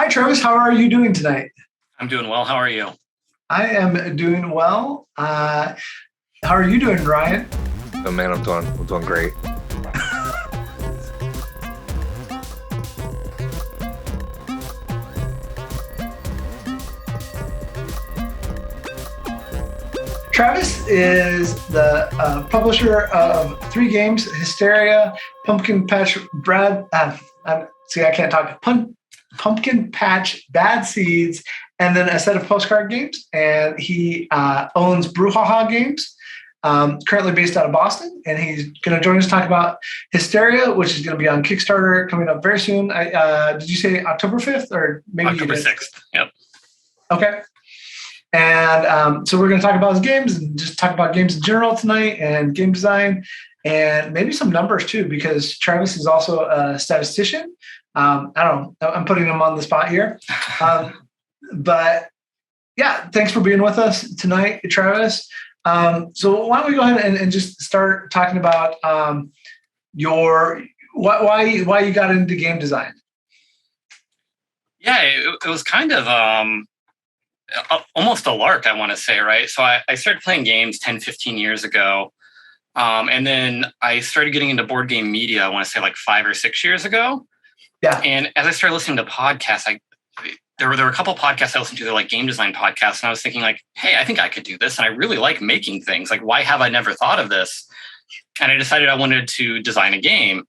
Hi, Travis. How are you doing tonight? I'm doing well. How are you? I am doing well. How are you doing, Ryan? Oh man, I'm doing great. Travis is the publisher of 3 games: Hysteria, Pumpkin Patch I can't talk. Pumpkin Patch Bad Seeds, and then a set of postcard games. And he owns Brouhaha Games, currently based out of Boston. And he's going to join us to talk about Hysteria, which is going to be on Kickstarter coming up very soon. Did you say October 5th or maybe October 6th? Yep. Okay. And so we're going to talk about his games and just talk about games in general tonight and game design and maybe some numbers too, because Travis is also a statistician. I don't know. I'm putting him on the spot here. But yeah, thanks for being with us tonight, Travis. So why don't we go ahead and just start talking about why you got into game design? Yeah, it was kind of almost a lark, I want to say, right? So I started playing games 10, 15 years ago. And then I started getting into board game media, I want to say like 5 or 6 years ago. Yeah. And as I started listening to podcasts, there were a couple podcasts I listened to, they're like game design podcasts. And I was thinking like, hey, I think I could do this. And I really like making things. Like, why have I never thought of this? And I decided I wanted to design a game.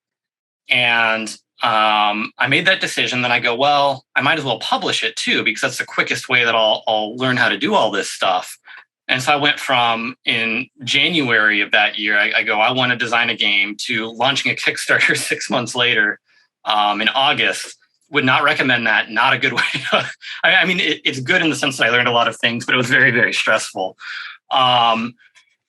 And I made that decision. Then I go, well, I might as well publish it too, because that's the quickest way that I'll learn how to do all this stuff. And so I went from in January of that year, I go, I want to design a game, to launching a Kickstarter 6 months later in August. Would not recommend that. Not a good way. I mean, it's good in the sense that I learned a lot of things, but it was very, very stressful.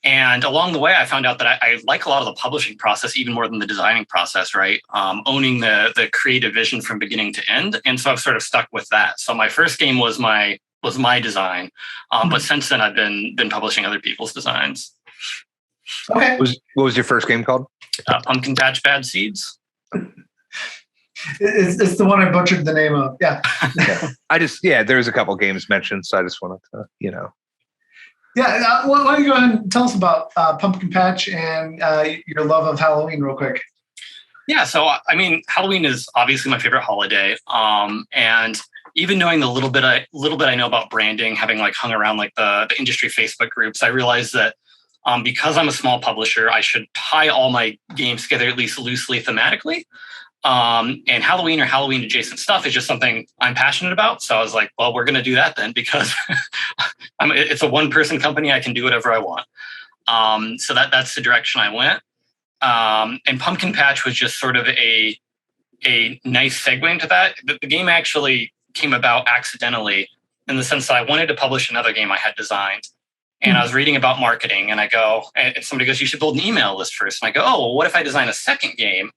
And along the way, I found out that I like a lot of the publishing process even more than the designing process, right? Owning the creative vision from beginning to end. And so I've sort of stuck with that. So my first game was my design. But since then, I've been publishing other people's designs. Okay. What was your first game called? Pumpkin Patch Bad Seeds. It's the one I butchered the name of. Yeah. There's a couple games mentioned, so I just wanted to, Yeah. Why don't you go ahead and tell us about Pumpkin Patch and your love of Halloween real quick? Yeah. So, I mean, Halloween is obviously my favorite holiday. And even knowing the little bit I know about branding, having like hung around like the industry Facebook groups, I realized that because I'm a small publisher, I should tie all my games together, at least loosely thematically. And Halloween or Halloween adjacent stuff is just something I'm passionate about. So I was like, well, we're going to do that then, because it's a one-person company. I can do whatever I want. So that's the direction I went. And Pumpkin Patch was just sort of a nice segue into that. The game actually came about accidentally, in the sense that I wanted to publish another game I had designed. And I was reading about marketing, and I go, and somebody goes, you should build an email list first. And I go, oh, well, what if I design a second game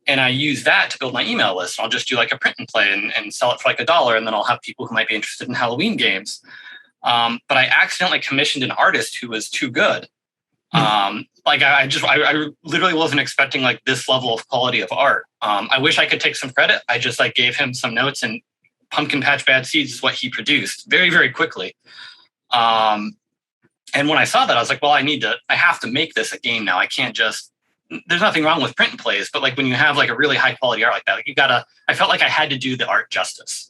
and I use that to build my email list? I'll just do like a print and play and sell it for like $1, and then I'll have people who might be interested in Halloween games. But I accidentally commissioned an artist who was too good. I literally wasn't expecting like this level of quality of art. I wish I could take some credit. I just like gave him some notes, and Pumpkin Patch Bad Seeds is what he produced very, very quickly. And when I saw that, I was like, well, I have to make this a game now. I can't just, there's nothing wrong with print and plays, but like when you have like a really high quality art like that, like I felt like I had to do the art justice.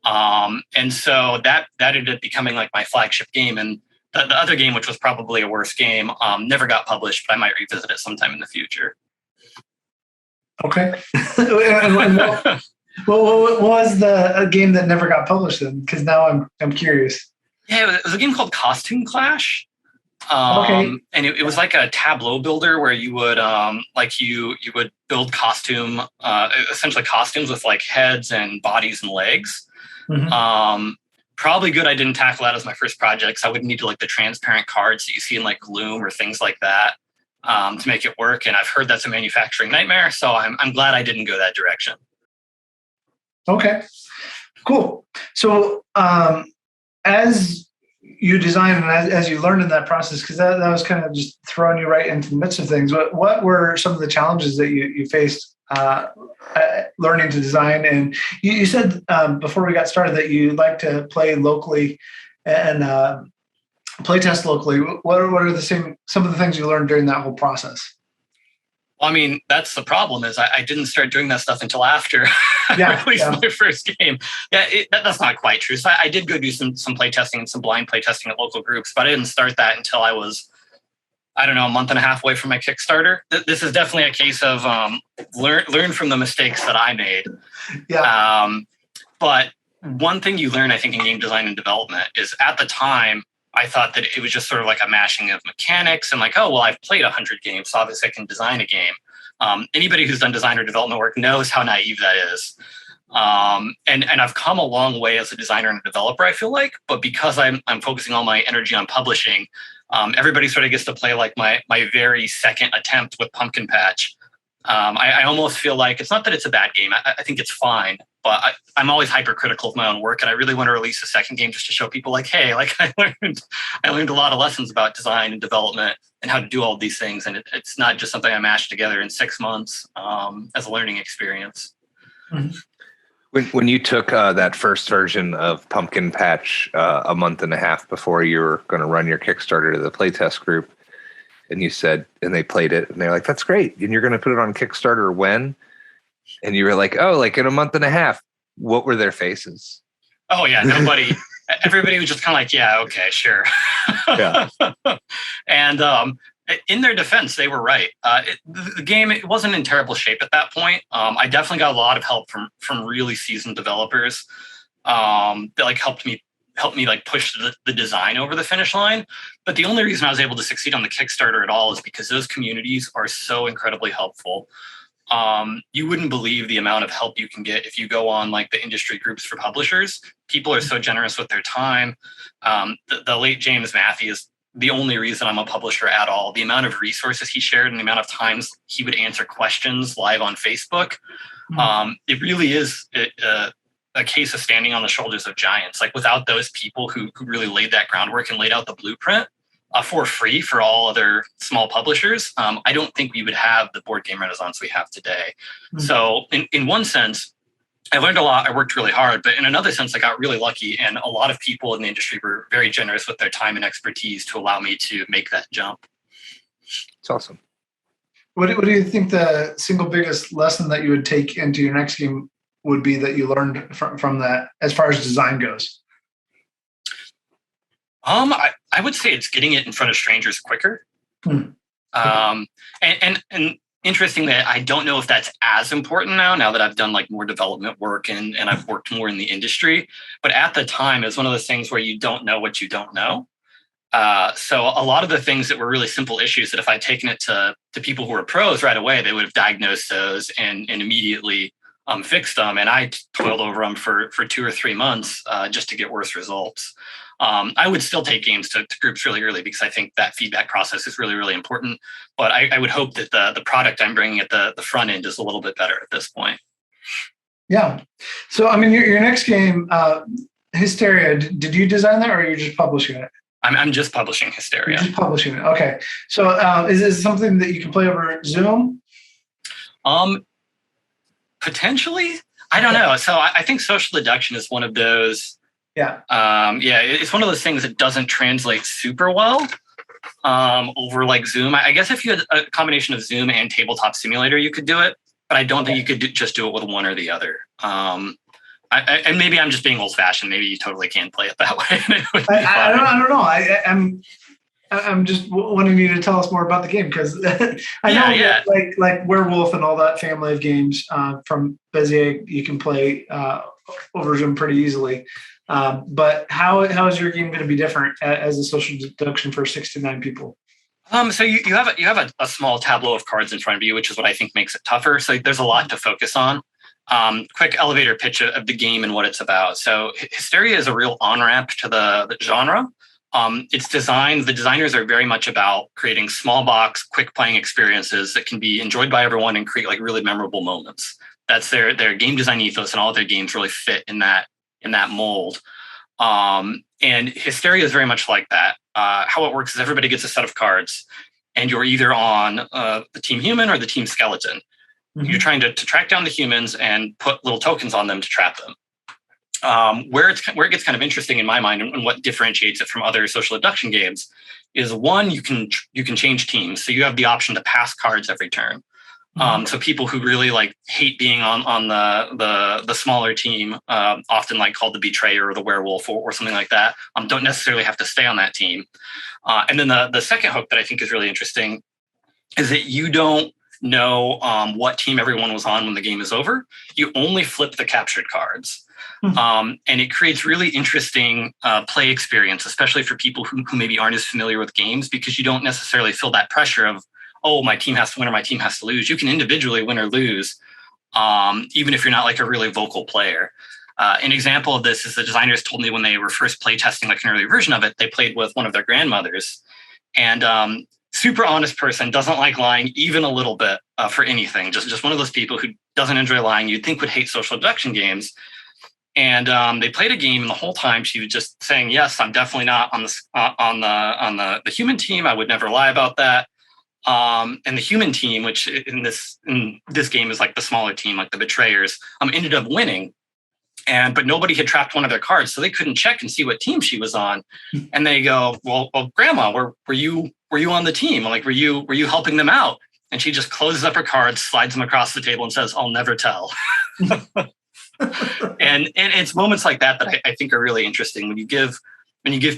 And so that ended up becoming like my flagship game. And the other game, which was probably a worse game, never got published, but I might revisit it sometime in the future. Okay. What was the game that never got published then? Because now I'm curious. Yeah, it was a game called Costume Clash. Okay. And it was like a tableau builder where you would you would build essentially costumes with like heads and bodies and legs. Mm-hmm. Probably good I didn't tackle that as my first project, so I would need to like the transparent cards that you see in like Gloom or things like that to make it work. And I've heard that's a manufacturing nightmare, so I'm glad I didn't go that direction. Okay, cool. So as you design and as you learned in that process, because that was kind of just throwing you right into the midst of things, what were some of the challenges that you faced learning to design. And you said before we got started that you like to play locally and play test locally. What are some of the things you learned during that whole process? Well, I mean, that's the problem is I didn't start doing that stuff until after I released my first game. Yeah, that's not quite true. So I did go do some play testing and some blind play testing at local groups, but I didn't start that until I was, I don't know, a month and a half away from my Kickstarter. This is definitely a case of learn from the mistakes that I made. Yeah. But one thing you learn, I think, in game design and development is at the time, I thought that it was just sort of like a mashing of mechanics and like, oh, well, I've played 100 games, so obviously I can design a game. Anybody who's done design or development work knows how naive that is. And I've come a long way as a designer and a developer, I feel like, but because I'm focusing all my energy on publishing, everybody sort of gets to play like my very second attempt with Pumpkin Patch. I almost feel like it's not that it's a bad game. I think it's fine, but I'm always hypercritical of my own work, and I really want to release a second game just to show people, like, hey, like I learned a lot of lessons about design and development and how to do all of these things, and it's not just something I mashed together in 6 months as a learning experience. Mm-hmm. When you took that first version of Pumpkin Patch a month and a half before you were going to run your Kickstarter to the playtest group, and you said, and they played it, and they're like, that's great. And you're going to put it on Kickstarter when? And you were like, oh, like in a month and a half. What were their faces? Oh, yeah. Everybody was just kind of like, yeah, okay, sure. Yeah. And in their defense, they were right. The game, it wasn't in terrible shape at that point. I definitely got a lot of help from really seasoned developers that like helped me like push the design over the finish line. But the only reason I was able to succeed on the Kickstarter at all is because those communities are so incredibly helpful. You wouldn't believe the amount of help you can get if you go on like the industry groups for publishers. People are so generous with their time. The late James Matthew is the only reason I'm a publisher at all. The amount of resources he shared and the amount of times he would answer questions live on Facebook. It really is a case of standing on the shoulders of giants. Like without those people who really laid that groundwork and laid out the blueprint for free for all other small publishers, I don't think we would have the board game renaissance we have today. Mm-hmm. So in one sense, I learned a lot. I worked really hard, but in another sense, I got really lucky. And a lot of people in the industry were very generous with their time and expertise to allow me to make that jump. It's awesome. What do you think the single biggest lesson that you would take into your next game would be that you learned from that as far as design goes? I would say it's getting it in front of strangers quicker. And interestingly, I don't know if that's as important now that I've done like more development work and I've worked more in the industry. But at the time, it's one of those things where you don't know what you don't know. So a lot of the things that were really simple issues that if I'd taken it to people who were pros right away, they would have diagnosed those and immediately fixed them. And I toiled over them for 2 or 3 months just to get worse results. I would still take games to groups really early because I think that feedback process is really, really important. But I would hope that the product I'm bringing at the front end is a little bit better at this point. Yeah. So, I mean, your next game, Hysteria, did you design that or are you just publishing it? I'm just publishing Hysteria. You're just publishing it. Okay. So is this something that you can play over Zoom? Potentially. I don't know. So I think social deduction is one of those. Yeah. It's one of those things that doesn't translate super well over like Zoom. I guess if you had a combination of Zoom and Tabletop Simulator, you could do it, but I don't think you could just do it with one or the other. And maybe I'm just being old-fashioned. Maybe you totally can play it that way. I don't know. I'm just wanting you to tell us more about the game because I know that, like Werewolf and all that family of games from Bezier, you can play over Zoom pretty easily. But how is your game going to be different as a social deduction for 6 to 9 people? So you have a small tableau of cards in front of you, which is what I think makes it tougher. So there's a lot to focus on. Quick elevator pitch of the game and what it's about. So Hysteria is a real on-ramp to the genre. It's designed, the designers are very much about creating small box, quick playing experiences that can be enjoyed by everyone and create like really memorable moments. That's their game design ethos, and all of their games really fit in that mold. And Hysteria is very much like that. How it works is everybody gets a set of cards and you're either on the team human or the team skeleton. You're trying to track down the humans and put little tokens on them to trap them. Where it gets kind of interesting in my mind, and what differentiates it from other social deduction games, is one, you can change teams, so you have the option to pass cards every turn. So people who really like hate being on the smaller team, often like called the betrayer or the werewolf or something like that, don't necessarily have to stay on that team. And then the second hook that I think is really interesting is that you don't know what team everyone was on when the game is over. You only flip the captured cards. And it creates really interesting play experience, especially for people who maybe aren't as familiar with games, because you don't necessarily feel that pressure of, oh, my team has to win or my team has to lose. You can individually win or lose, even if you're not like a really vocal player. An example of this is the designers told me when they were first play testing like an early version of it, they played with one of their grandmothers, and super honest person, doesn't like lying even a little bit for anything. Just one of those people who doesn't enjoy lying. You'd think would hate social deduction games. And they played a game, and the whole time she was just saying, "Yes, I'm definitely not on the human team. I would never lie about that." And the human team, which in this game is like the smaller team, like the betrayers, ended up winning. But nobody had trapped one of their cards, so they couldn't check and see what team she was on. And they go, "Well, Grandma, were you on the team? Like, were you helping them out?" And she just closes up her cards, slides them across the table, and says, "I'll never tell." and it's moments like that I think are really interesting when you give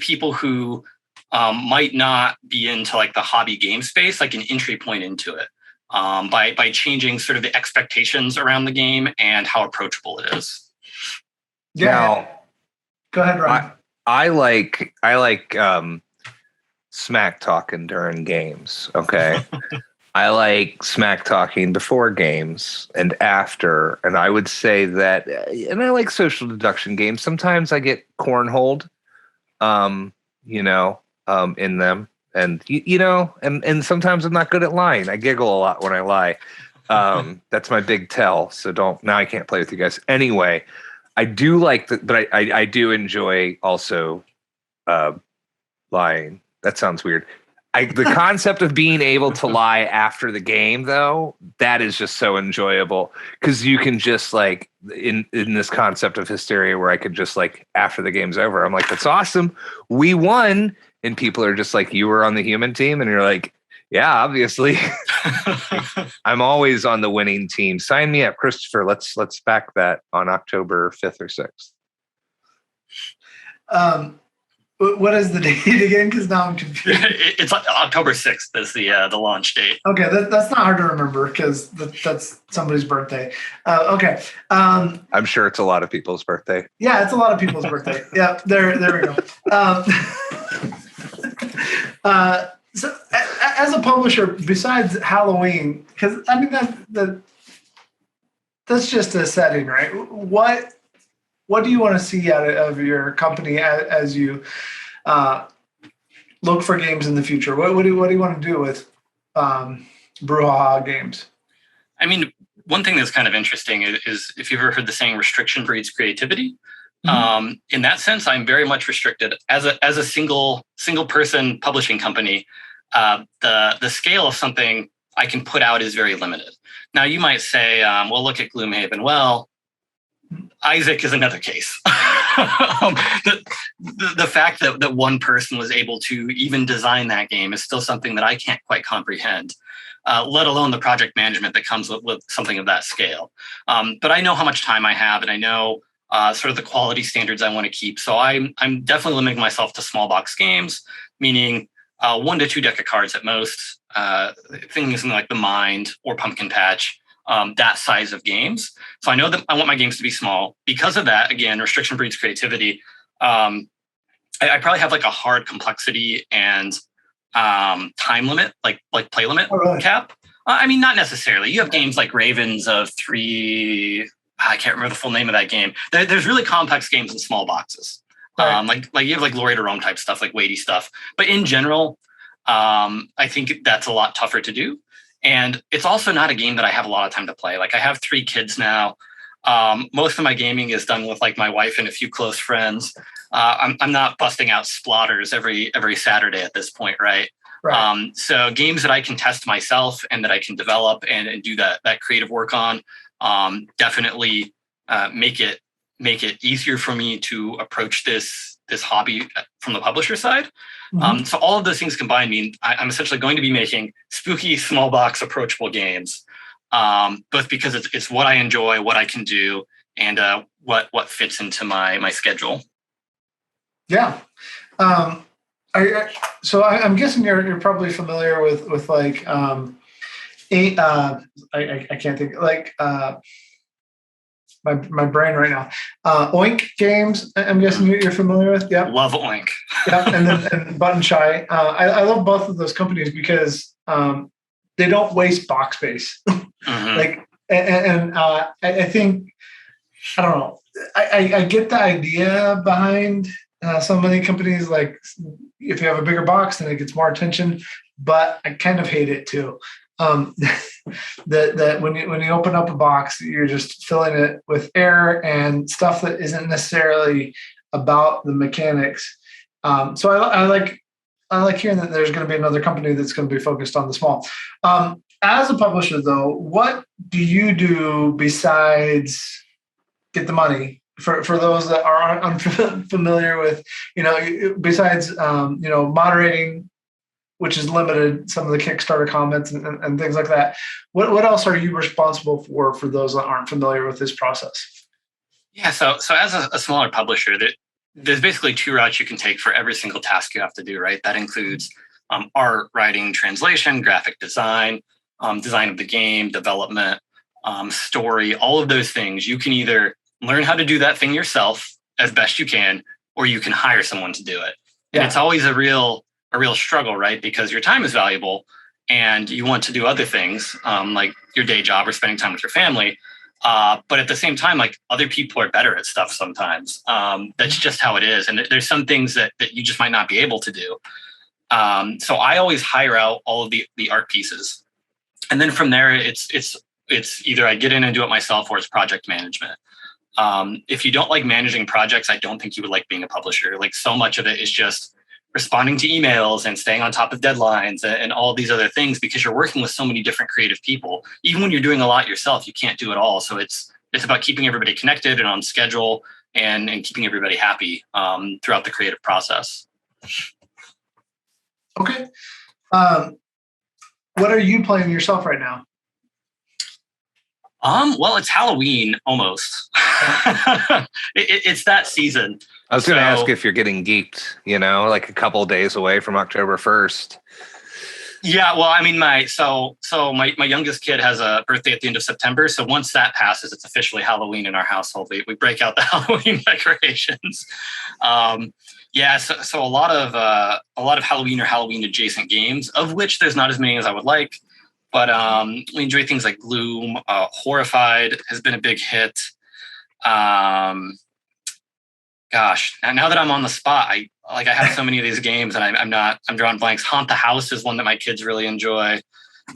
people who might not be into like the hobby game space like an entry point into it, by changing sort of the expectations around the game and how approachable it is. Yeah. Now, go ahead, Ryan. I like smack talking during games. Okay. I like smack talking before games and after. And I would say that, and I like social deduction games. Sometimes I get cornholed, in them. And, and sometimes I'm not good at lying. I giggle a lot when I lie. That's my big tell. So now I can't play with you guys. Anyway, I do like that, but I do enjoy also lying. That sounds weird. The concept of being able to lie after the game, though, that is just so enjoyable, because you can just like in this concept of Hysteria, where I could just like after the game's over, I'm like, that's awesome, we won, and people are just like, you were on the human team, and you're like, yeah, obviously. I'm always on the winning team. Sign me up, Christopher. Let's back that on October 5th or 6th. What is the date again? Because now I'm confused. It's October 6th is the launch date. Okay, that's not hard to remember because that's somebody's birthday. Okay. I'm sure it's a lot of people's birthday. Yeah, it's a lot of people's birthday. Yeah, there we go. So as a publisher, besides Halloween, because I mean that's just a setting, right? What do you want to see out of your company as you look for games in the future? What do you want to do with Brouhaha games? I mean, one thing that's kind of interesting is if you've ever heard the saying "restriction breeds creativity." Mm-hmm. In that sense, I'm very much restricted as a single person publishing company. The scale of something I can put out is very limited. Now, you might say, well, look at Gloomhaven. Well, Isaac is another case. The fact that one person was able to even design that game is still something that I can't quite comprehend, let alone the project management that comes with something of that scale. But I know how much time I have, and I know sort of the quality standards I want to keep. So I'm definitely limiting myself to small box games, meaning 1 to 2 deck of cards at most, things like The Mind or Pumpkin Patch. That size of games. So I know that I want my games to be small. Because of that, again, restriction breeds creativity. I probably have like a hard complexity and time limit, like play limit cap. I mean, not necessarily. You have games like Ravens of Thri. I can't remember the full name of that game. There's really complex games in small boxes. Right. Like you have like Glory to Rome type stuff, like weighty stuff. But in general, I think that's a lot tougher to do. And it's also not a game that I have a lot of time to play. Like I have 3 kids now. Most of my gaming is done with like my wife and a few close friends. I'm not busting out splotters every Saturday at this point, right? Right. So games that I can test myself and that I can develop and do that creative work on, definitely make it easier for me to approach this hobby from the publisher side. Mm-hmm. So all of those things combined mean I'm essentially going to be making spooky, small box, approachable games, both because it's what I enjoy, what I can do, and what fits into my schedule. Yeah. So I'm guessing you're probably familiar with like I can't think like my brain right now. Oink games. I'm guessing you're familiar with. Yeah. Love Oink. Yeah, and Button Shy. I love both of those companies because they don't waste box space. Mm-hmm. Like I think I don't know. I get the idea behind so many companies. Like if you have a bigger box, then it gets more attention. But I kind of hate it too. That when you open up a box, you're just filling it with air and stuff that isn't necessarily about the mechanics. So I like hearing that there's going to be another company that's going to be focused on the small. As a publisher, though, what do you do besides get the money for those that are unfamiliar with, besides moderating, which is limited, some of the Kickstarter comments and things like that. What else are you responsible for those that aren't familiar with this process? Yeah, so as a smaller publisher, there's basically two routes you can take for every single task you have to do, right? That includes art, writing, translation, graphic design, design of the game, development, story, all of those things. You can either learn how to do that thing yourself as best you can, or you can hire someone to do it. And it's always a real struggle, right? Because your time is valuable and you want to do other things, like your day job or spending time with your family. But at the same time, like other people are better at stuff sometimes. That's just how it is. And there's some things that you just might not be able to do. So I always hire out all of the art pieces. And then from there, it's either I get in and do it myself or it's project management. If you don't like managing projects, I don't think you would like being a publisher. Like so much of it is just responding to emails and staying on top of deadlines and all these other things, because you're working with so many different creative people. Even when you're doing a lot yourself, you can't do it all. So it's about keeping everybody connected and on schedule and keeping everybody happy throughout the creative process. Okay. What are you playing yourself right now? Well, it's Halloween almost. It's that season. I was going to ask if you're getting geeked, like a couple of days away from October 1st. Yeah, well, I mean, my youngest kid has a birthday at the end of September. So once that passes, it's officially Halloween in our household. We break out the Halloween decorations. So a lot of Halloween or Halloween adjacent games, of which there's not as many as I would like. But we enjoy things like Gloom. Horrified has been a big hit. Now that I'm on the spot, I have so many of these games, and I'm drawing blanks. Haunt the House is one that my kids really enjoy.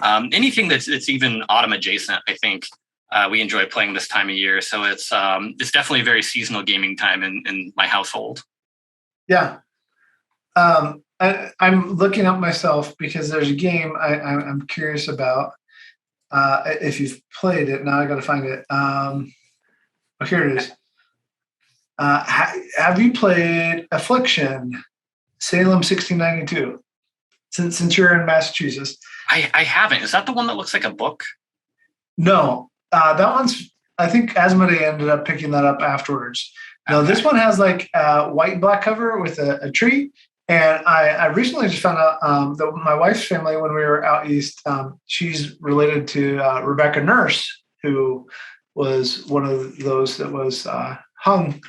Anything that's even autumn adjacent, I think we enjoy playing this time of year. So it's definitely a very seasonal gaming time in my household. Yeah. I'm looking up myself because there's a game I'm curious about. If you've played it, now I got to find it. Here it is. Have you played Affliction Salem 1692? Since you're in Massachusetts, I haven't. Is that the one that looks like a book? No, that one's. I think Asmodee ended up picking that up afterwards. No, this one has like a white and black cover with a tree. And I recently just found out that my wife's family, when we were out east, she's related to Rebecca Nurse, who was one of those that was hung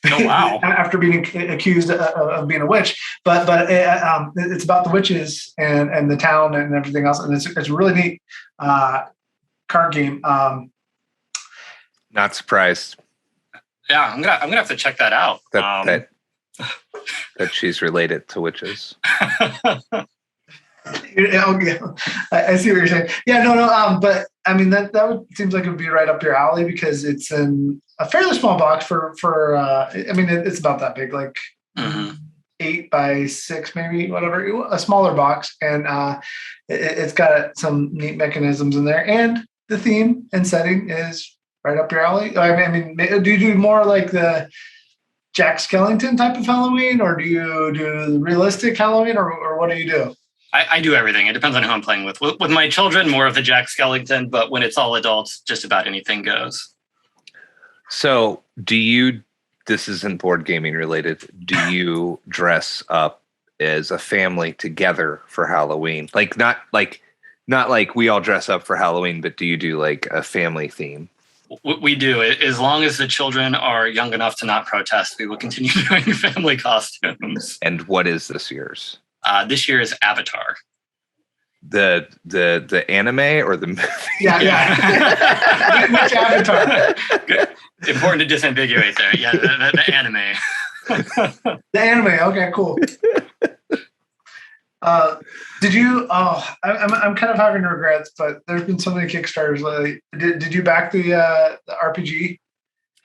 after being accused of being a witch. But it's about the witches and the town and everything else. And it's a really neat card game. Not surprised. Yeah, I'm gonna have to check that out. That she's related to witches. I see what you're saying. Yeah, no. But I mean, that seems like it would be right up your alley because it's in a fairly small box for. I mean, it's about that big, like 8 8x6, maybe, whatever, a smaller box, and it's got some neat mechanisms in there, and the theme and setting is right up your alley. I mean, do you do more like the Jack Skellington type of Halloween, or do you do the realistic Halloween, or what do you do? I do everything. It depends on who I'm playing with. With my children, more of the Jack Skellington, but when it's all adults, just about anything goes. So this isn't board gaming related, do you dress up as a family together for Halloween? Like not like we all dress up for Halloween, but do you do like a family theme? We do. As long as the children are young enough to not protest, we will continue doing family costumes. And what is this year's? This year is Avatar. The anime or the movie? Yeah. Which Avatar? Good. Important to disambiguate there. Yeah, the anime. The anime. Okay, cool. Did you? Oh, I'm kind of having regrets, but there's been so many Kickstarters lately. Did you back the RPG?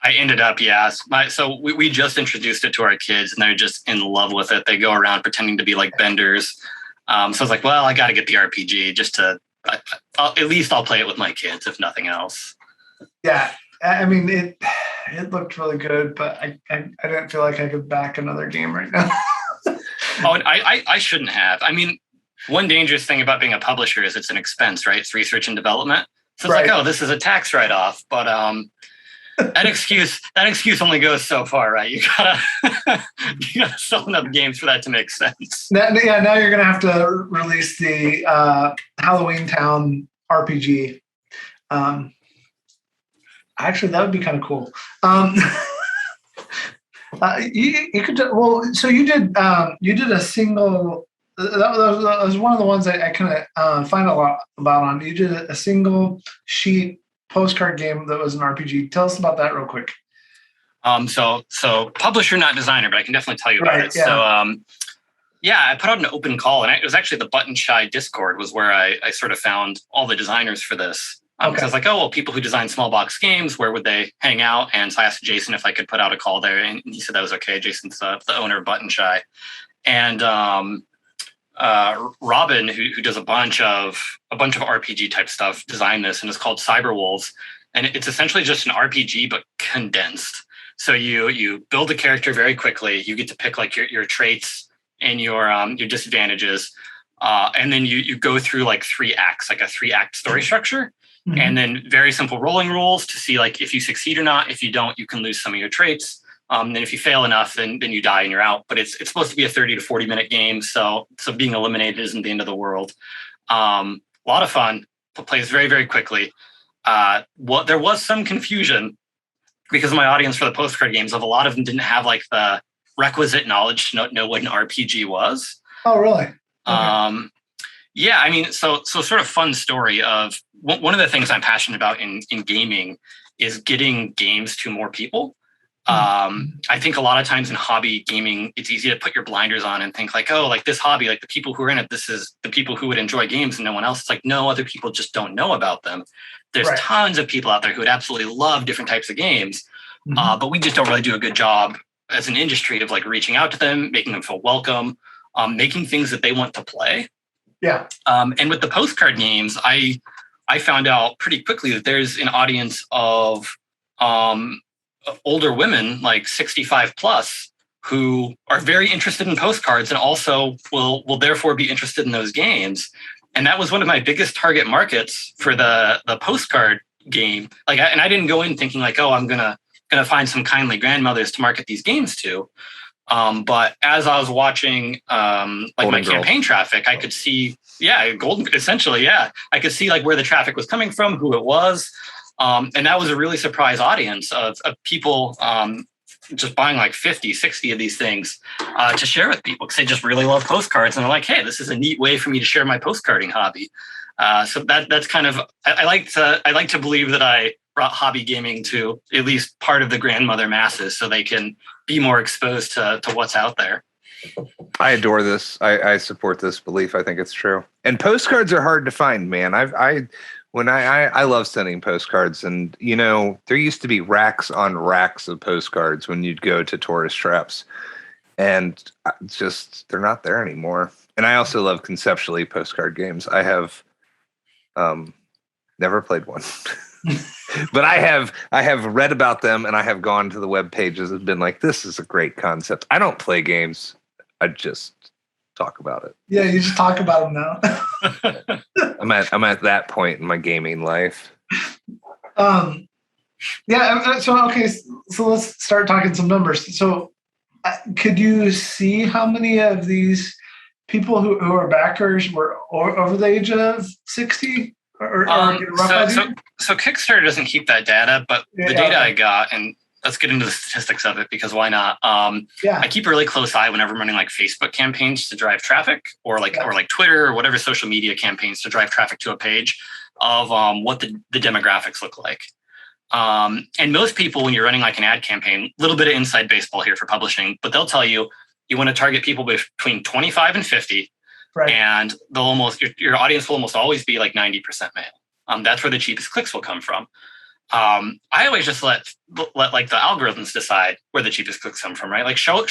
I ended up, yes. So we just introduced it to our kids, and they're just in love with it. They go around pretending to be like benders. So I was like, well, I got to get the RPG just to, at least I'll play it with my kids, if nothing else. Yeah, I mean, it looked really good, but I didn't feel like I could back another game right now. Oh, and I shouldn't have. I mean, one dangerous thing about being a publisher is it's an expense, right? It's research and development. So it's like, oh, this is a tax write-off, but that excuse only goes so far, right? You gotta sell enough games for that to make sense. Now you're gonna have to release the Halloween Town RPG. Actually, that would be kind of cool. You could so you did a single. That was one of the ones I kind of find a lot about on. You did a single sheet postcard game that was an RPG. Tell us about that real quick. So publisher, not designer, but I can definitely tell you about it. Yeah. So, I put out an open call, and it was actually the Button Shy Discord was where I sort of found all the designers for this. Because I was like, oh, well, people who design small box games, where would they hang out? And so I asked Jason if I could put out a call there, and he said that was okay. Jason's the owner of Button Shy. And Robin, who does a bunch of RPG type stuff, designed this, and it's called Cyber Wolves, and it's essentially just an RPG but condensed. So you build a character very quickly. You get to pick like your traits and your disadvantages, and then you go through like 3 acts, like a 3-act story structure, and then very simple rolling rules to see like if you succeed or not. If you don't, you can lose some of your traits. Then if you fail enough, then you die and you're out. But it's supposed to be a 30 to 40 minute game, so being eliminated isn't the end of the world. A lot of fun. Plays very, very quickly. There was some confusion because of my audience for the postcard games. Of a lot of them didn't have like the requisite knowledge to know what an RPG was. Oh, really? Okay. Yeah, I mean, so sort of fun story of one of the things I'm passionate about in gaming is getting games to more people. I think a lot of times in hobby gaming, it's easy to put your blinders on and think like, oh, like this hobby, like the people who are in it, this is the people who would enjoy games and no one else. It's like, no, other people just don't know about them. There's tons of people out there who would absolutely love different types of games, but we just don't really do a good job as an industry of like reaching out to them, making them feel welcome, making things that they want to play. Yeah. And with the postcard games, I found out pretty quickly that there's an audience of older women, like 65 plus, who are very interested in postcards and also will therefore be interested in those games. And that was one of my biggest target markets for the postcard game. Like, I didn't go in thinking like, oh, I'm gonna find some kindly grandmothers to market these games to. But as I was watching my campaign traffic, I could see, essentially, I could see like where the traffic was coming from, who it was. And that was a really surprise audience of people just buying like 50, 60 of these things to share with people because they just really love postcards. And they're like, hey, this is a neat way for me to share my postcarding hobby. So that's kind of, I like to believe that I brought hobby gaming to at least part of the grandmother masses so they can be more exposed to what's out there. I adore this. I support this belief. I think it's true. And postcards are hard to find, man. I love sending postcards, and you know, there used to be racks on racks of postcards when you'd go to tourist traps. and just they're not there anymore. And I also love conceptually postcard games. I have never played one. But I have read about them, and I have gone to the web pages and been like, this is a great concept. I don't play games. I just talk about it. Yeah, you just talk about them now. I'm at that point in my gaming life. Yeah, so okay, so let's start talking some numbers. So could you see how many of these people who are backers were over the age of 60? So Kickstarter doesn't keep that data, but the data I got, and let's get into the statistics of it, because why not? I keep a really close eye whenever I'm running like Facebook campaigns to drive traffic, or like Twitter or whatever social media campaigns to drive traffic to a page of what the demographics look like. And most people, when you're running like an ad campaign, a little bit of inside baseball here for publishing, but they'll tell you want to target people between 25 and 50. Right. And they'll your audience will almost always be like 90% male. That's where the cheapest clicks will come from. I always just let like the algorithms decide where the cheapest clicks come from, right? Like show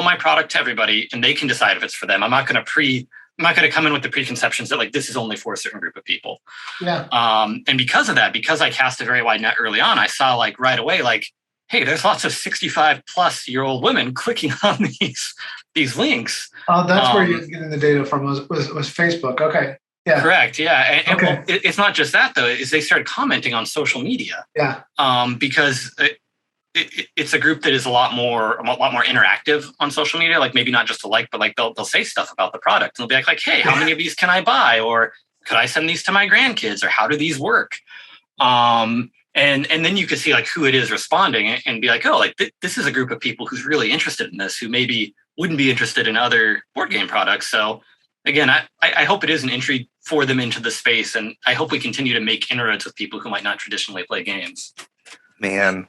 my product to everybody, and they can decide if it's for them. I'm not going to come in with the preconceptions that like this is only for a certain group of people. Yeah. And because of that, because I cast a very wide net early on, I saw like right away, like, hey, there's lots of 65-plus-year-old women clicking on these links. Oh, that's where you're getting the data from was Facebook. Okay. Yeah. Correct. Yeah. And well, it's not just that though, is they started commenting on social media. Yeah. Because it's a group that is a lot more interactive on social media. Like maybe not just to like, but like they'll say stuff about the product, and they'll be like, hey, how many of these can I buy? Or could I send these to my grandkids? Or how do these work? And then you could see like who it is responding and be like, oh, like this is a group of people who's really interested in this, who maybe wouldn't be interested in other board game products. So again, I hope it is an entry for them into the space, and I hope we continue to make inroads with people who might not traditionally play games. Man,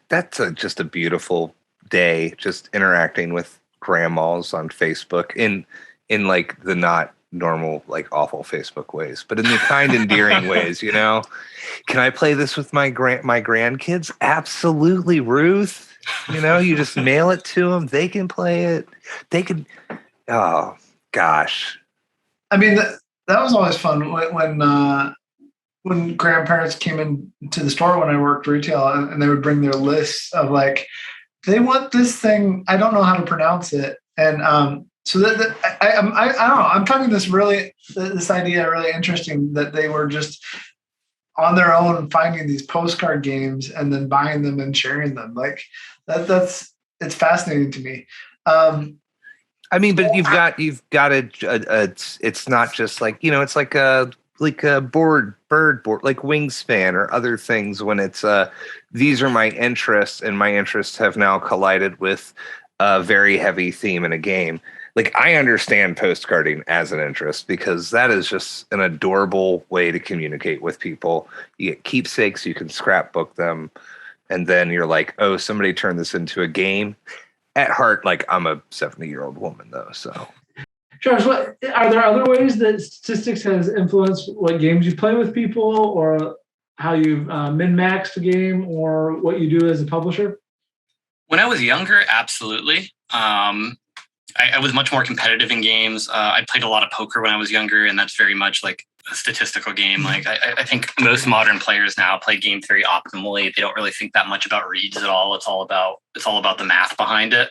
that's just a beautiful day, just interacting with grandmas on Facebook in like the not normal, like awful Facebook ways, but in the kind, endearing ways, you know. Can I play this with my grandkids? Absolutely, Ruth. You know, you just mail it to them. They can play it. They can. Oh gosh. I mean, that was always fun when grandparents came into the store when I worked retail, and they would bring their lists of like, they want this thing. I don't know how to pronounce it, and so that I don't know. I'm finding this idea really interesting, that they were just on their own finding these postcard games and then buying them and sharing them. Like it's fascinating to me. I mean, but you've got it's not just like, you know, it's like a bird board, like Wingspan or other things, when it's these are my interests, and my interests have now collided with a very heavy theme in a game. Like, I understand postcarding as an interest, because that is just an adorable way to communicate with people. You get keepsakes, you can scrapbook them, and then you're like, oh, somebody turned this into a game. At heart, like, I'm a 70-year-old woman, though, so. Josh, are there other ways that statistics has influenced what games you play with people, or how you've min-maxed a game, or what you do as a publisher? When I was younger, absolutely. I was much more competitive in games. I played a lot of poker when I was younger, and that's very much like a statistical game. Like I think most modern players now play game theory optimally. They don't really think that much about reads at all. It's all about the math behind it.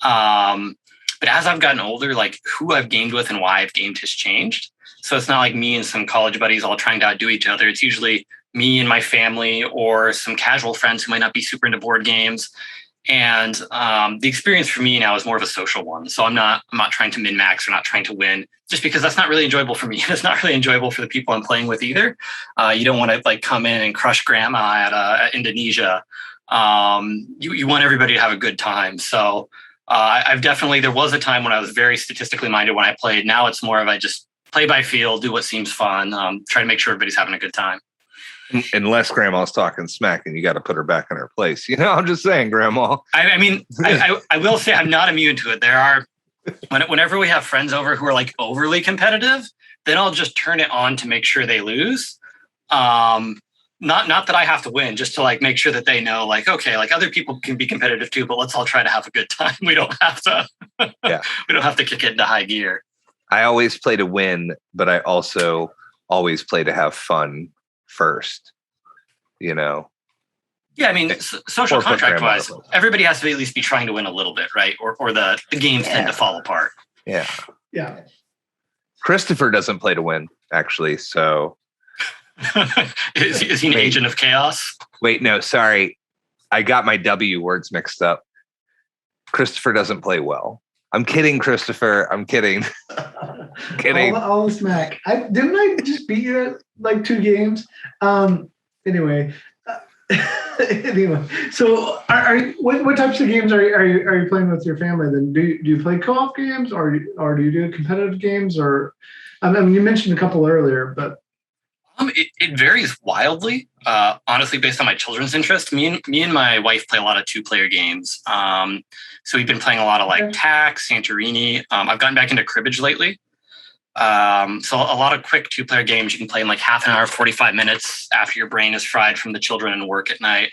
But as I've gotten older, like who I've gamed with and why I've gamed has changed. So it's not like me and some college buddies all trying to outdo each other. It's usually me and my family, or some casual friends who might not be super into board games. And the experience for me now is more of a social one. So I'm not trying to min-max or not trying to win, just because that's not really enjoyable for me. It's not really enjoyable for the people I'm playing with either. You don't want to like come in and crush grandma at Indonesia. You want everybody to have a good time. So there was a time when I was very statistically minded when I played. Now it's more of I just play by feel, do what seems fun, try to make sure everybody's having a good time. Unless grandma's talking smack and you got to put her back in her place. You know, I'm just saying, grandma. I mean, I will say I'm not immune to it. There are, whenever we have friends over who are like overly competitive, then I'll just turn it on to make sure they lose. More not that I have to win, just to like make sure that they know, like, okay, like other people can be competitive too, but let's all try to have a good time. We don't have to. Yeah. We don't have to kick it into high gear. I always play to win, but I also always play to have fun first. You know. Yeah, I mean, social contract wise, everybody has to at least be trying to win a little bit, right? Or the games tend to fall apart. Yeah. Yeah. Christopher doesn't play to win, actually. So is he an agent of chaos? Wait, no, sorry. I got my W words mixed up. Christopher doesn't play well. I'm kidding, Christopher. I'm kidding. Kidding. All smack. Didn't I just beat you at like 2 games? Anyway. Anyway, so what types of games are you playing with your family then? Do you play co-op games or do you do competitive games? Or I mean, you mentioned a couple earlier, but it varies wildly. Honestly, based on my children's interest. Me and my wife play a lot of 2-player games. So we've been playing a lot of like Tax, Santorini. I've gotten back into cribbage lately. So a lot of quick 2-player games you can play in like half an hour, 45 minutes after your brain is fried from the children and work at night.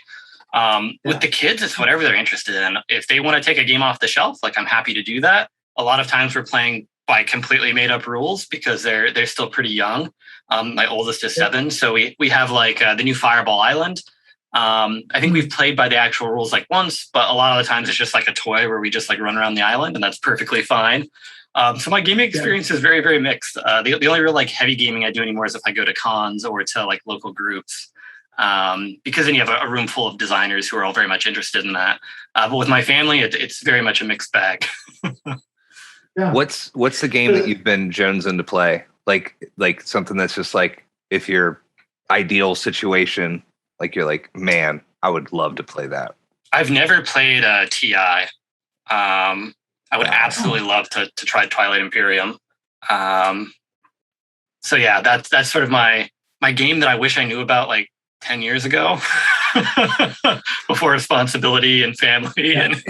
With the kids, it's whatever they're interested in. If they want to take a game off the shelf, like I'm happy to do that. A lot of times we're playing by completely made up rules because they're still pretty young. My oldest is 7. So we have like the new Fireball Island. I think we've played by the actual rules like once, but a lot of the times it's just like a toy where we just like run around the island, and that's perfectly fine. So my gaming experience is very, very mixed. The only real like heavy gaming I do anymore is if I go to cons or to like local groups, because then you have a room full of designers who are all very much interested in that. But with my family, it's very much a mixed bag. Yeah. What's the game that you've been jonesing to play? Like something that's just like, if your ideal situation, like you're like, man, I would love to play that. I've never played TI. I would absolutely love to try Twilight Imperium. So yeah, that's sort of my game that I wish I knew about like 10 years ago before responsibility and family and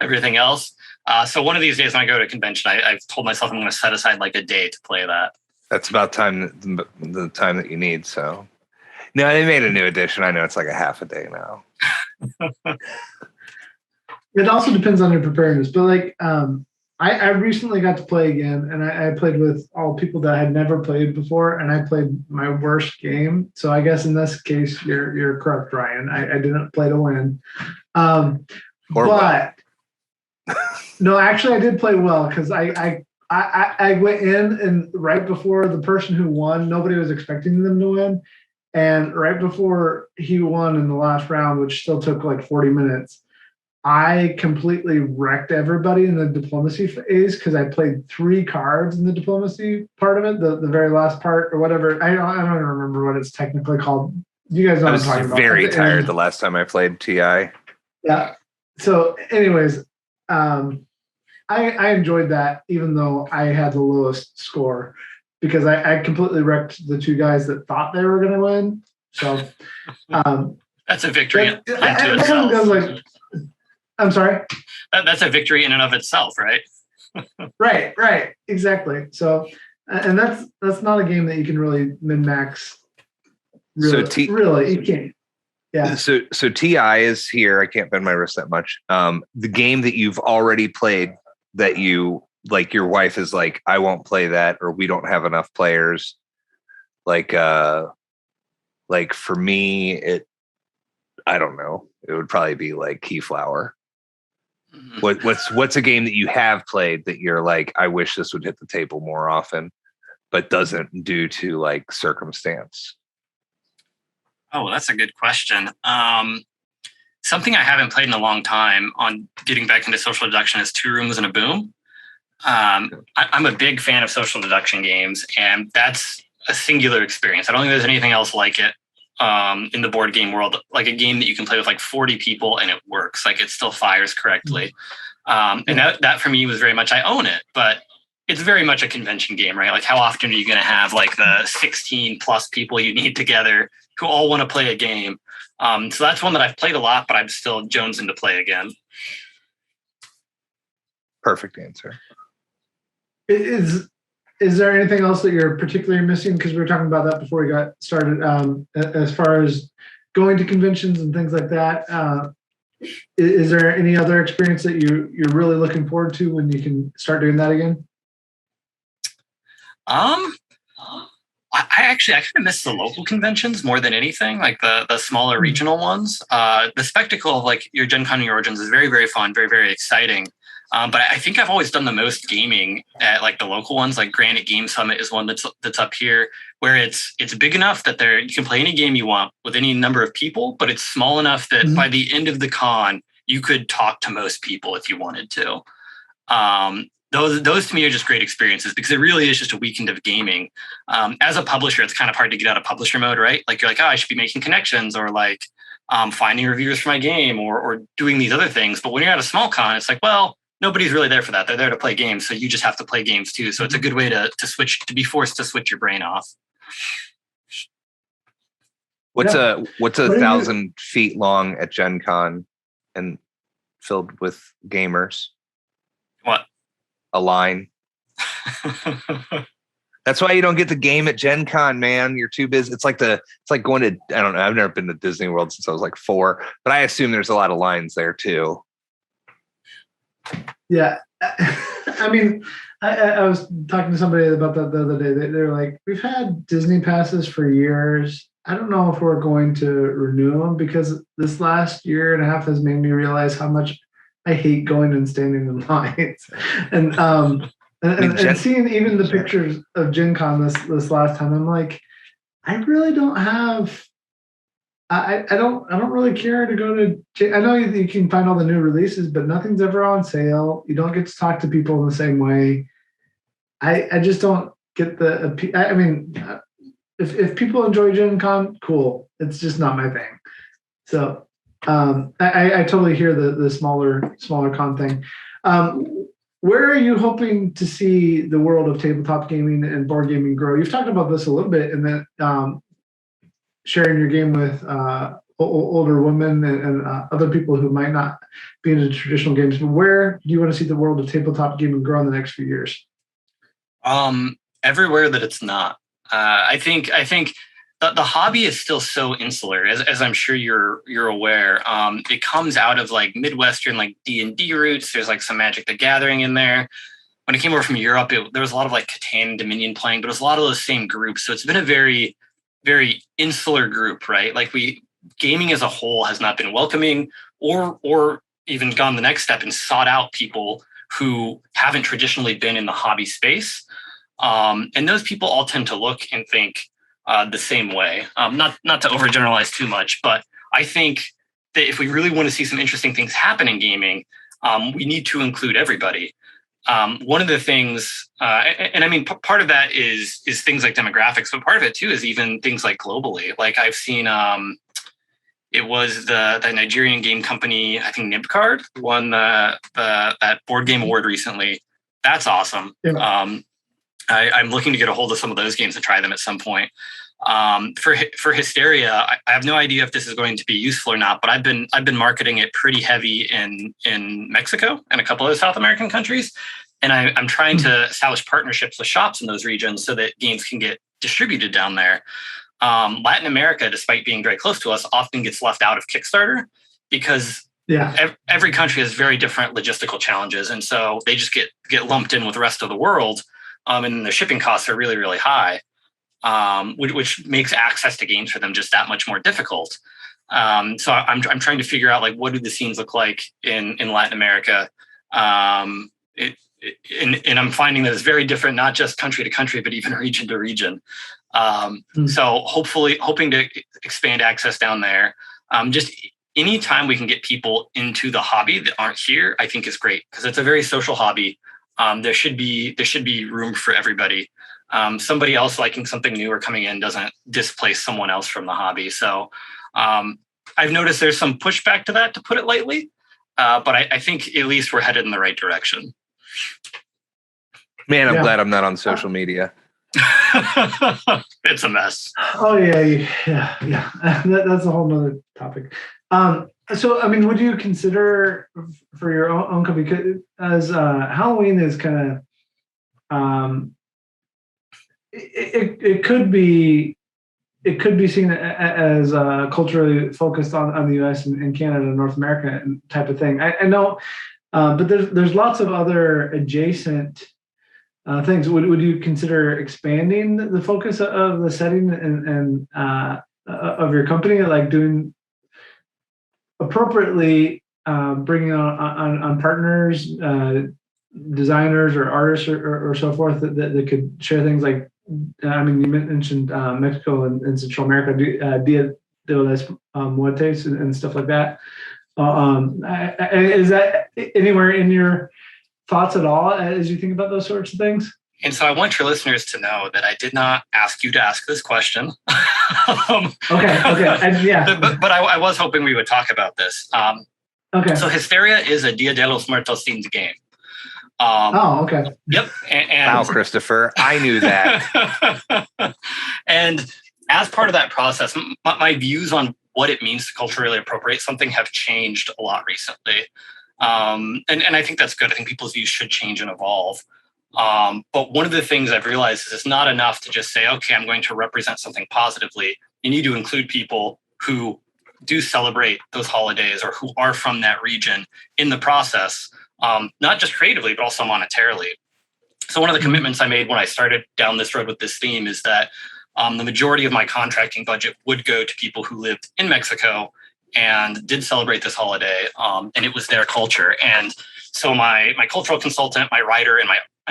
everything else. So one of these days when I go to a convention, I've told myself I'm going to set aside like a day to play that. That's about the time that you need. So no, they made a new edition. I know it's like a half a day now. It also depends on your preparedness, but like I recently got to play again, and I played with all people that I had never played before, and I played my worst game. So I guess in this case, you're correct, Ryan. I didn't play to win, but no, actually I did play well because I went in, and right before the person who won, nobody was expecting them to win, and right before he won in the last round, which still took like 40 minutes. I completely wrecked everybody in the diplomacy phase because I played 3 cards in the diplomacy part of it, the very last part or whatever. I don't even remember what it's technically called. You guys know what I'm talking about. I was very tired the last time I played TI. Yeah. So anyways, I enjoyed that even though I had the lowest score because I completely wrecked the 2 guys that thought they were going to win. So that's a victory unto itself. I'm sorry? That's a victory in and of itself, right? Right. Exactly. So, and that's not a game that you can really min-max. Really, really, you can't. Yeah. So TI is here. I can't bend my wrist that much. The game that you've already played that you, like your wife is like, I won't play that, or we don't have enough players. Like for me, I don't know. It would probably be like Keyflower. What's a game that you have played that you're like, I wish this would hit the table more often, but doesn't due to like circumstance? Oh, that's a good question. Something I haven't played in a long time on getting back into social deduction is 2 Rooms and a Boom. I'm a big fan of social deduction games, and that's a singular experience. I don't think there's anything else like it. In the board game world, like a game that you can play with like 40 people and it works, like it still fires correctly. And that for me was very much, I own it, but it's very much a convention game, right? Like how often are you going to have like the 16 plus people you need together who all want to play a game? So that's one that I've played a lot, but I'm still jonesing to play again. Perfect answer. Is is there anything else that you're particularly missing? Because we were talking about that before we got started. As far as going to conventions and things like that, is there any other experience that you're really looking forward to when you can start doing that again? I kind of miss the local conventions more than anything, like the smaller regional ones. The spectacle of like your Gen Con New Origins is very, very fun, very, very exciting. But I think I've always done the most gaming at like the local ones. Like Granite Game Summit is one that's up here, where it's big enough that you can play any game you want with any number of people, but it's small enough that by the end of the con you could talk to most people if you wanted to. Those to me are just great experiences because it really is just a weekend of gaming. As a publisher, it's kind of hard to get out of publisher mode, right? Like you're like, oh, I should be making connections or like finding reviewers for my game or doing these other things. But when you're at a small con, it's like, well, nobody's really there for that. They're there to play games. So you just have to play games too. So it's a good way to be forced to switch your brain off. What's a 1,000 feet long at Gen Con and filled with gamers? What? A line. That's why you don't get the game at Gen Con, man. You're too busy. It's like going to, I don't know. I've never been to Disney World since I was like 4, but I assume there's a lot of lines there too. Yeah. I mean, I was talking to somebody about that the other day. They're like, we've had Disney passes for years. I don't know if we're going to renew them because this last year and a half has made me realize how much I hate going and standing in lines. And seeing even the pictures of Gen Con this last time, I'm like, I really don't have. I don't really care to go to. I know you can find all the new releases, but nothing's ever on sale. You don't get to talk to people in the same way. I just don't get the. I mean, if people enjoy Gen Con, cool. It's just not my thing. So I totally hear the smaller con thing. Where are you hoping to see the world of tabletop gaming and board gaming grow? You've talked about this a little bit in that sharing your game with older women and other people who might not be into traditional games. But where do you want to see the world of tabletop gaming grow in the next few years? Everywhere that it's not. I think the hobby is still so insular, as I'm sure you're aware. It comes out of like Midwestern like D&D roots. There's like some Magic the Gathering in there. When it came over from Europe, there was a lot of like Catan and Dominion playing, but it was a lot of those same groups. So it's been a very, very insular group, right? Like gaming as a whole has not been welcoming or even gone the next step and sought out people who haven't traditionally been in the hobby space. And those people all tend to look and think the same way. Not to overgeneralize too much, but I think that if we really want to see some interesting things happen in gaming, we need to include everybody. One of the things, and I mean, part of that is things like demographics, but part of it too is even things like globally. Like I've seen, it was the Nigerian game company, I think Nibcard won that board game award recently. That's awesome. Yeah. I'm looking to get a hold of some of those games and try them at some point. For Hysteria, I have no idea if this is going to be useful or not, but I've been marketing it pretty heavy in Mexico and a couple of South American countries. And I'm trying to establish partnerships with shops in those regions so that games can get distributed down there. Latin America, despite being very close to us, often gets left out of Kickstarter because every country has very different logistical challenges. And so they just get lumped in with the rest of the world. And the shipping costs are really, really high, which makes access to games for them just that much more difficult. So I'm trying to figure out like what do the scenes look like in Latin America, and I'm finding that it's very different, not just country to country, but even region to region. So hoping to expand access down there. Just anytime we can get people into the hobby that aren't here, I think is great because it's a very social hobby. There should be room for everybody. Somebody else liking something new or coming in doesn't displace someone else from the hobby. So I've noticed there's some pushback to that, to put it lightly. But I think at least we're headed in the right direction. Man, I'm glad I'm not on social media. It's a mess. Oh yeah. That's a whole nother topic. So, I mean, would you consider for your own company, as Halloween is kind of it could be seen as culturally focused on the U.S. and Canada and North America type of thing. I know, but there's lots of other adjacent things. Would you consider expanding the focus of the setting and of your company, like doing appropriately, bringing on partners, designers or artists or so forth that could share things like, I mean, you mentioned Mexico and Central America, Dia de los Muertos and stuff like that. Is that anywhere in your thoughts at all as you think about those sorts of things? And so I want your listeners to know that I did not ask you to ask this question. Okay. Yeah. But I was hoping we would talk about this. Okay. So Hysteria is a Dia de los Muertos themed game. Okay. Yep. And Wow, Christopher, I knew that. And as part of that process, my views on what it means to culturally appropriate something have changed a lot recently. And I think that's good. I think people's views should change and evolve. But one of the things I've realized is it's not enough to just say, okay, I'm going to represent something positively. You need to include people who do celebrate those holidays or who are from that region in the process, not just creatively, but also monetarily. So one of the commitments I made when I started down this road with this theme is that the majority of my contracting budget would go to people who lived in Mexico and did celebrate this holiday, and it was their culture. And so my cultural consultant, my writer, and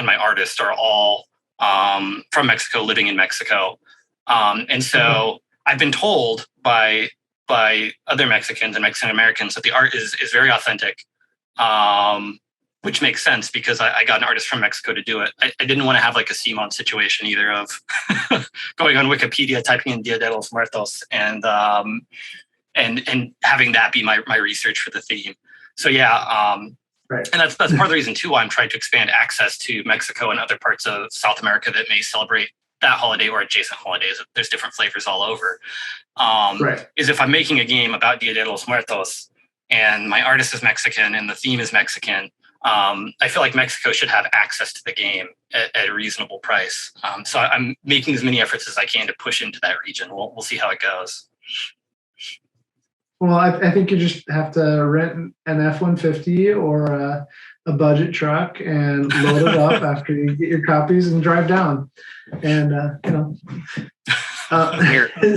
my artist are all from Mexico, living in Mexico. And so I've been told by other Mexicans and Mexican Americans that the art is very authentic, which makes sense because I got an artist from Mexico to do it. I didn't want to have like a CMON situation either of going on Wikipedia, typing in Dia de los Muertos and having that be my research for the theme. So yeah, right. And that's part of the reason too why I'm trying to expand access to Mexico and other parts of South America that may celebrate that holiday or adjacent holidays. There's different flavors all over. Right. Is if I'm making a game about Dia de los Muertos and my artist is Mexican and the theme is Mexican, I feel like Mexico should have access to the game at a reasonable price. So I'm making as many efforts as I can to push into that region. We'll see how it goes. Well, I think you just have to rent an F-150 or a budget truck and load it up after you get your copies and drive down. And,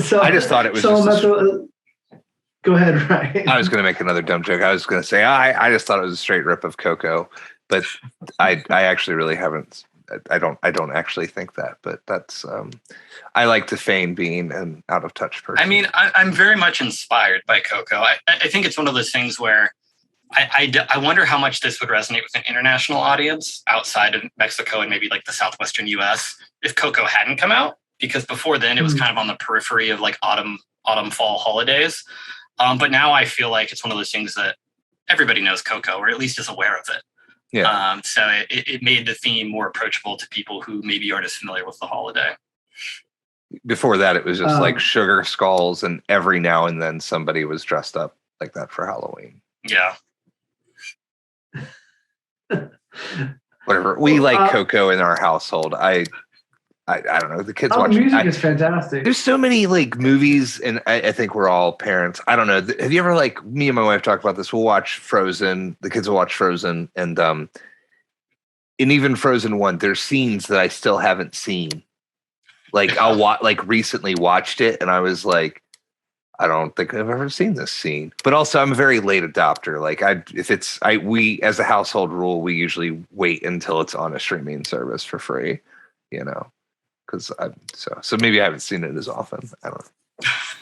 so I just thought it was go ahead, Ryan. I was going to make another dumb joke. I was going to say, I just thought it was a straight rip of Coco, but I actually really haven't. I don't actually think that, but that's, I like to feign being an out of touch person. I mean, I'm very much inspired by Coco. I think it's one of those things where I wonder how much this would resonate with an international audience outside of Mexico and maybe like the Southwestern US if Coco hadn't come out, because before then it was kind of on the periphery of like autumn, fall holidays. But now I feel like it's one of those things that everybody knows Coco, or at least is aware of it. Yeah. So it made the theme more approachable to people who maybe aren't as familiar with the holiday. Before that, it was just like sugar skulls, and every now and then somebody was dressed up like that for Halloween. Yeah. Whatever. We like Coco in our household. I don't know. The kids watch. The music is fantastic. There's so many like movies, and I think we're all parents. I don't know. Have you ever, like, me and my wife talk about this? We'll watch Frozen. The kids will watch Frozen, and even Frozen 1, there's scenes that I still haven't seen. Like I'll recently watched it, and I was like, I don't think I've ever seen this scene. But also, I'm a very late adopter. Like we as a household rule, we usually wait until it's on a streaming service for free. Because so maybe I haven't seen it as often. I don't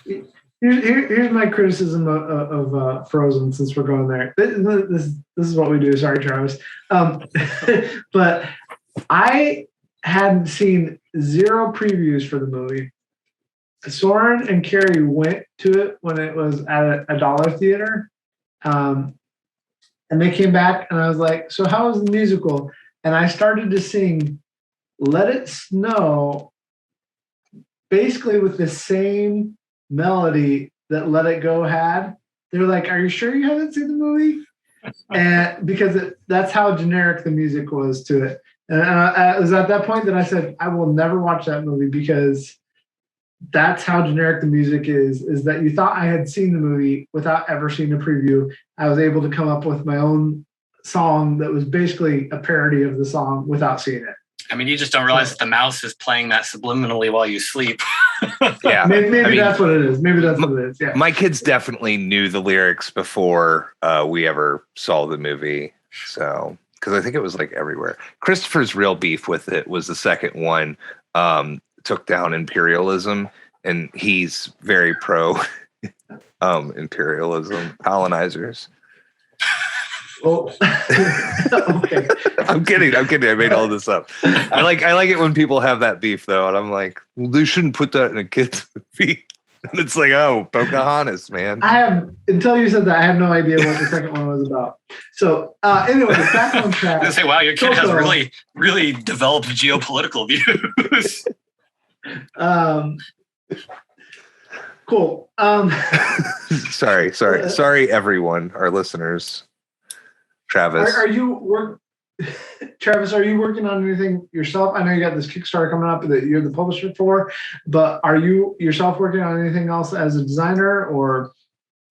know. Here's my criticism of Frozen, since we're going there. This is what we do. Sorry, Travis. But I hadn't seen 0 previews for the movie. Soren and Carrie went to it when it was at a dollar theater. And they came back, and I was like, so how was the musical? And I started to sing Let It Snow, basically with the same melody that Let It Go had. They were like, are you sure you haven't seen the movie? And because that's how generic the music was to it. And it was at that point that I said, I will never watch that movie because that's how generic the music is that you thought I had seen the movie without ever seeing a preview. I was able to come up with my own song that was basically a parody of the song without seeing it. I mean, you just don't realize that the mouse is playing that subliminally while you sleep. Yeah. Maybe that's what it is. Maybe that's what it is. Yeah. My kids definitely knew the lyrics before we ever saw the movie. So, because I think it was like everywhere. Christopher's real beef with it was the second one took down imperialism, and he's very pro imperialism, colonizers. Well, okay. I'm kidding. I made all this up. I like it when people have that beef though, and I'm like, well, they shouldn't put that in a kid's movie. And it's like, oh, Pocahontas, man. Until you said that, I have no idea what the second one was about. So anyway, back on track. I was gonna say, wow, your kid has really, really developed geopolitical views. Cool. Sorry, everyone, our listeners. Travis, Travis, are you working on anything yourself? I know you got this Kickstarter coming up that you're the publisher for, but are you yourself working on anything else as a designer, or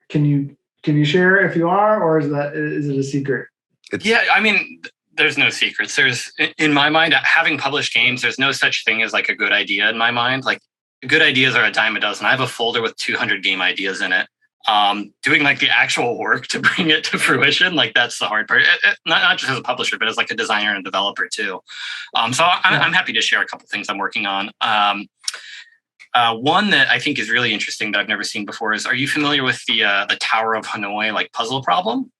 can you share if you are, or is it a secret? Yeah, I mean, there's no secrets. There's, in my mind, having published games, there's no such thing as like a good idea in my mind. Like, good ideas are a dime a dozen. I have a folder with 200 game ideas in it. Doing like the actual work to bring it to fruition, like that's the hard part. Not just as a publisher, but as like a designer and a developer too. So I'm happy to share a couple things I'm working on. One that I think is really interesting that I've never seen before is, are you familiar with the Tower of Hanoi like puzzle problem?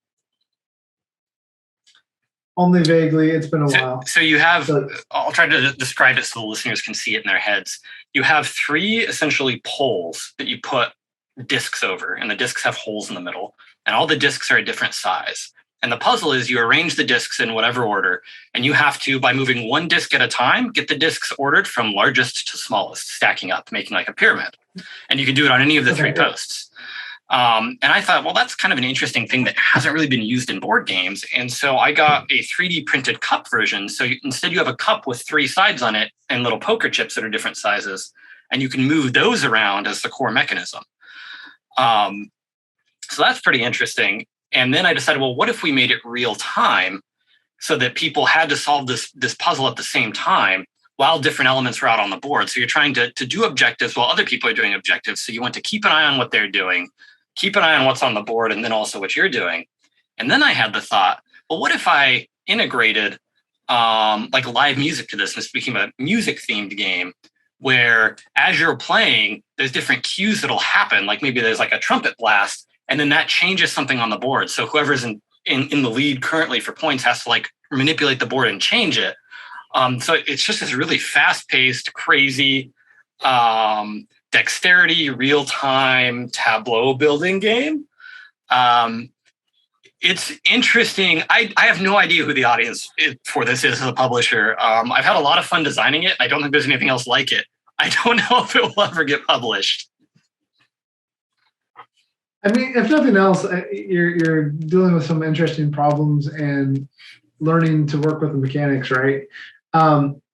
Only vaguely. It's been a while. So you have, I'll try to describe it so the listeners can see it in their heads. You have 3 essentially poles that you put discs over, and the discs have holes in the middle, and all the discs are a different size. And the puzzle is you arrange the discs in whatever order, and you have to, by moving one disc at a time, get the discs ordered from largest to smallest, stacking up, making like a pyramid. And you can do it on any of the 3 posts. And I thought, well, that's kind of an interesting thing that hasn't really been used in board games. And so I got a 3D printed cup version. So instead you have a cup with 3 sides on it and little poker chips that are different sizes, and you can move those around as the core mechanism. So that's pretty interesting. And then I decided, well, what if we made it real time so that people had to solve this puzzle at the same time while different elements were out on the board? So you're trying to do objectives while other people are doing objectives. So you want to keep an eye on what they're doing, keep an eye on what's on the board, and then also what you're doing. And then I had the thought, well, what if I integrated like live music to this? This became a music themed game where as you're playing, there's different cues that'll happen. Like maybe there's like a trumpet blast, and then that changes something on the board. So whoever's in the lead currently for points has to like manipulate the board and change it. So it's just this really fast-paced, crazy, dexterity, real-time tableau building game. It's interesting. I have no idea who the audience for this is as a publisher. I've had a lot of fun designing it. I don't think there's anything else like it. I don't know if it will ever get published. I mean, if nothing else, you're dealing with some interesting problems and learning to work with the mechanics, right?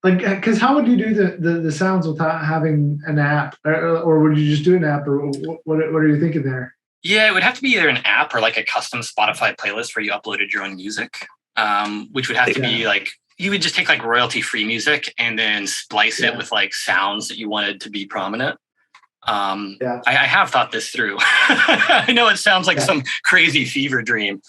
Because how would you do the sounds without having an app, or would you just do an app, or what are you thinking there? Yeah, it would have to be either an app or like a custom Spotify playlist where you uploaded your own music, which would have to be like, you would just take like royalty-free music and then splice it with like sounds that you wanted to be prominent. I have thought this through. I know it sounds like some crazy fever dream.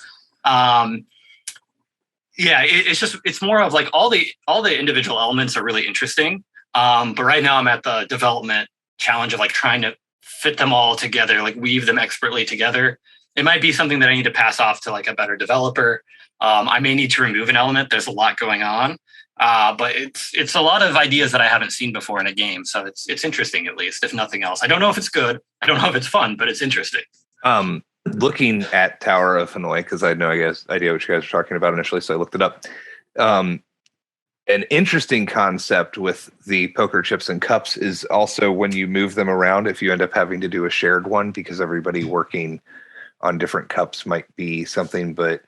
It's more of like all the individual elements are really interesting. But right now I'm at the development challenge of like trying to fit them all together, like weave them expertly together. It might be something that I need to pass off to like a better developer. I may need to remove an element. There's a lot going on. But it's a lot of ideas that I haven't seen before in a game. So it's interesting, at least, if nothing else. I don't know if it's good. I don't know if it's fun, but it's interesting. Looking at Tower of Hanoi, because I had no idea what you guys were talking about initially, so I looked it up. An interesting concept with the poker chips and cups is also when you move them around, if you end up having to do a shared one, because everybody working on different cups might be something, but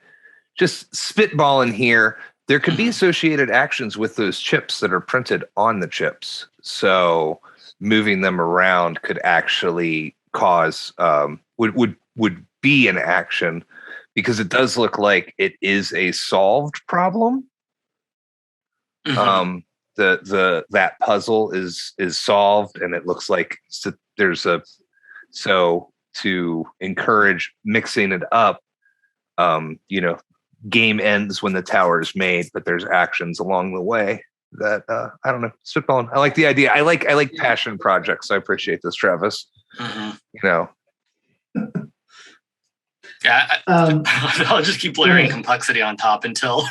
just spitballing here. there could be associated actions with those chips that are printed on the chips. So moving them around could actually cause would be an action, because it does look like it is a solved problem. Mhm. That puzzle is solved, and it looks like so to encourage mixing it up, game ends when the tower is made, but there's actions along the way that I don't know, spitballing. I like the idea. I like passion projects. I appreciate this, Travis. Mhm. Yeah, I'll just keep layering complexity on top until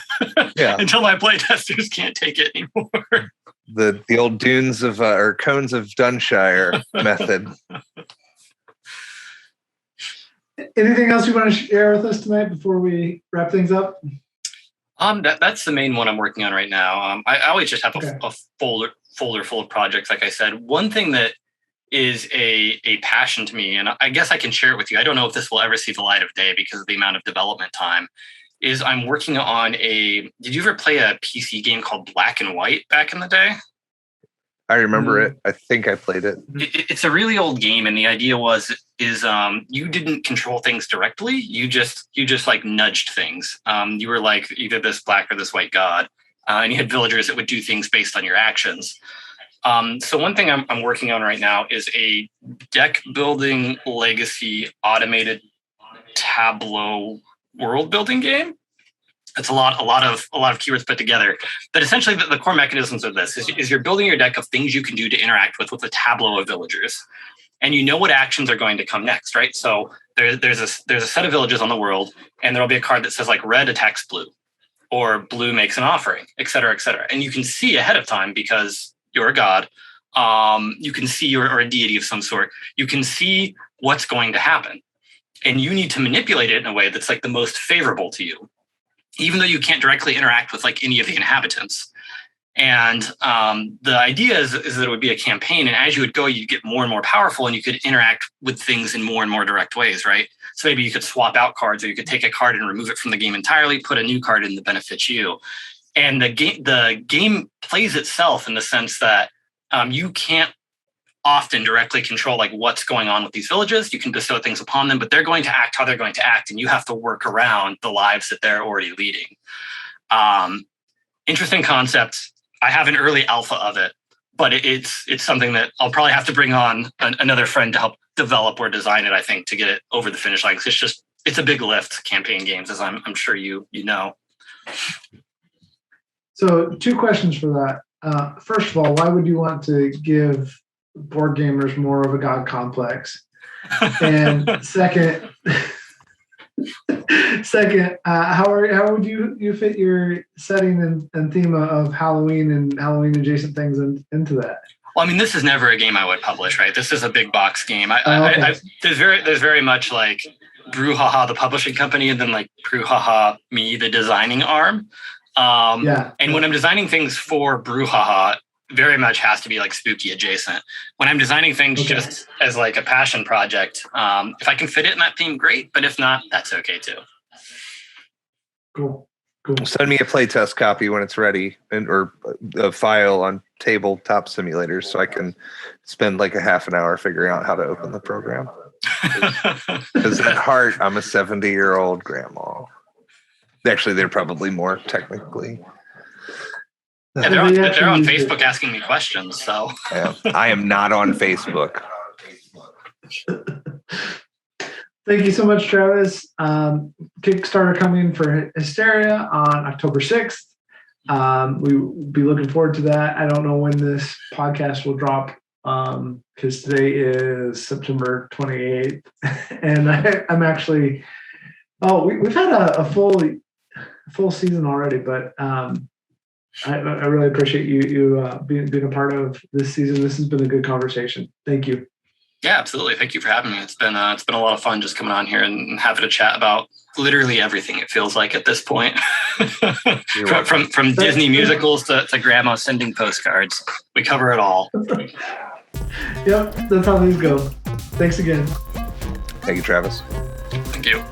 until my playtesters can't take it anymore. The old dunes of or cones of Dunshire method. Anything else you want to share with us tonight before we wrap things up? That's the main one I'm working on right now. I always just have a folder full of projects. Like I said, one thing that is a passion to me, and I guess I can share it with you. I don't know if this will ever see the light of day because of the amount of development time, is I'm working on did you ever play a PC game called Black and White back in the day? I remember it. I think I played it. It's a really old game, and the idea is you didn't control things directly. You just like nudged things. You were like either this black or this white god, and you had villagers that would do things based on your actions. So one thing I'm working on right now is a deck building legacy automated tableau world building game. It's a lot of keywords put together. But essentially, the core mechanisms of this is you're building your deck of things you can do to interact with a tableau of villagers, and you know what actions are going to come next, right? So there's a set of villages on the world, and there'll be a card that says like red attacks blue, or blue makes an offering, et cetera, et cetera. And you can see ahead of time because you're a god. You can see or a deity of some sort. You can see what's going to happen, and you need to manipulate it in a way that's like the most favorable to you, even though you can't directly interact with like any of the inhabitants. And the idea is that it would be a campaign, and as you would go, you'd get more and more powerful, and you could interact with things in more and more direct ways, right? So maybe you could swap out cards, or you could take a card and remove it from the game entirely, put a new card in that benefits you. And the game plays itself in the sense that you can't often directly control like what's going on with these villages. You can bestow things upon them, but they're going to act how they're going to act, and you have to work around the lives that they're already leading. Interesting concept. I have an early alpha of it, but it's something that I'll probably have to bring on another friend to help develop or design it, I think, to get it over the finish line. It's a big lift, campaign games, as I'm sure you know. So 2 questions for that. First of all, why would you want to give board gamers more of a god complex? And second, how would you fit your setting and theme of Halloween and Halloween adjacent things into that? Well, I mean, this is never a game I would publish, right? This is a big box game. There's very much like Brouhaha, the publishing company, and then like Brouhaha, me, the designing arm. And when I'm designing things for Brouhaha, very much has to be like spooky adjacent. When I'm designing things just as like a passion project, if I can fit it in that theme, great. But if not, that's okay too. Cool. Send me a playtest copy when it's ready, or a file on tabletop simulators, so I can spend like a half an hour figuring out how to open the program. Because at heart, I'm a 70-year-old grandma. Actually, they're probably more technically. Yeah, they're on Facebook asking me questions. So I am not on Facebook. Thank you so much, Travis. Kickstarter coming for Hysteria on October 6th. We will be looking forward to that. I don't know when this podcast will drop, because today is September 28th, and I'm actually. We've had a full season already, but I really appreciate you being a part of this season. This has been a good conversation. Thank you. Yeah, absolutely. Thank you for having me. It's been a lot of fun just coming on here and having a chat about literally everything. It feels like at this point, from Disney musicals to grandma sending postcards, we cover it all. Yep, that's how these go. Thanks again. Thank you, Travis. Thank you.